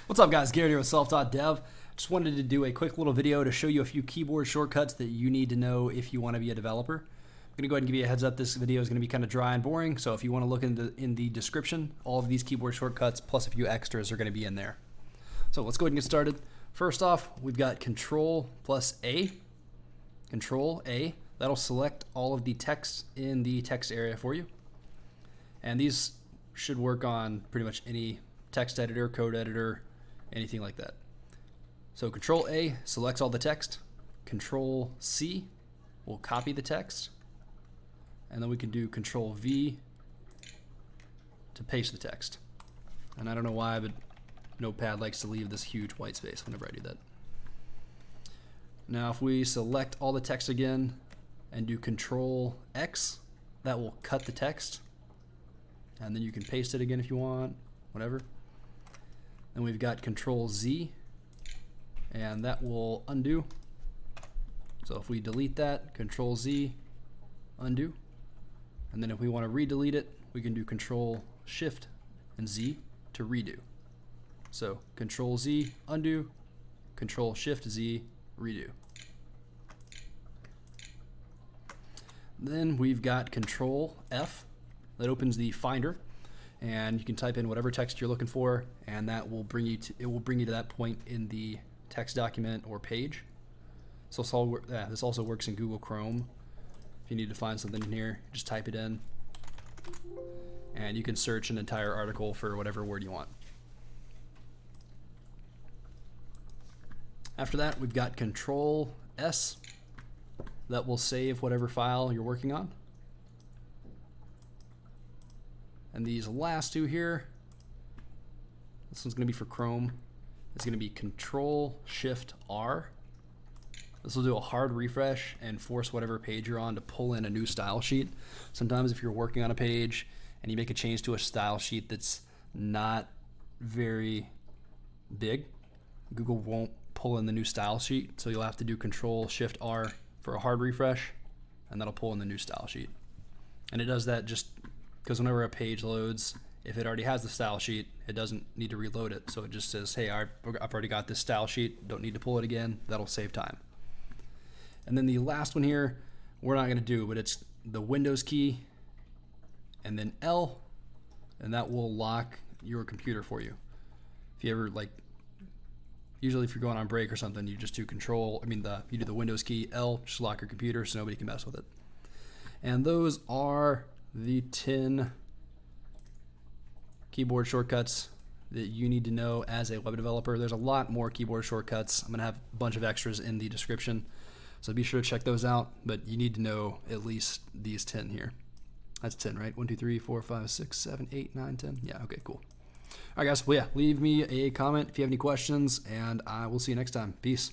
What's up, guys? Garrett here with Selftaughtdev. Just wanted to do a quick little video to show you a few keyboard shortcuts that you need to know if you want to be a developer. I'm going to go ahead and give you a heads up. This video is going to be kind of dry and boring, so if you want to look in the description, all of these keyboard shortcuts plus a few extras are going to be in there. So let's go ahead and get started. First off, we've got CTRL+A. Control-A. That'll select all of the text in the text area for you. And these should work on pretty much any text editor, code editor, anything like that. So Control-A selects all the text. Control-C will copy the text. And then we can do Control-V to paste the text. And I don't know why, but Notepad likes to leave this huge white space whenever I do that. Now if we select all the text again and do Control-X, that will cut the text. And then you can paste it again if you want, whatever. Then we've got Control-Z, and that will undo. So if we delete that, Control-Z, undo. And then if we want to redelete it, we can do Control-Shift and Z to redo. So Control-Z, undo, Control-Shift-Z, redo. Then we've got Control-F. That opens the Finder, and you can type in whatever text you're looking for, and that will bring you to that point in the text document or page. So this also works in Google Chrome. If you need to find something in here, just type it in, and you can search an entire article for whatever word you want. After that, we've got Control-S. That will save whatever file you're working on. And these last two here, this one's going to be for Chrome. It's going to be Control-Shift+R. This will do a hard refresh and force whatever page you're on to pull in a new style sheet. Sometimes if you're working on a page and you make a change to a style sheet that's not very big, Google won't pull in the new style sheet. So you'll have to do Control-Shift+R for a hard refresh, and that'll pull in the new style sheet. And it does that just because whenever a page loads, if it already has the style sheet, it doesn't need to reload it. So it just says, hey, I've already got this style sheet, don't need to pull it again. That'll save time. And then the last one here, we're not going to do, but it's the Windows key and then L, and that will lock your computer for you. If you ever usually if you're going on break or something, you just do you do the Windows key, L, just lock your computer so nobody can mess with it. And those are the 10 keyboard shortcuts that you need to know as a web developer. There's a lot more keyboard shortcuts. I'm going to have a bunch of extras in the description, so be sure to check those out, but you need to know at least these 10 here. That's 10, right? 1, 2, 3, 4, 5, 6, 7, 8, 9, 10. Yeah, okay, cool. All right, guys. Well, yeah, leave me a comment if you have any questions, and I will see you next time. Peace.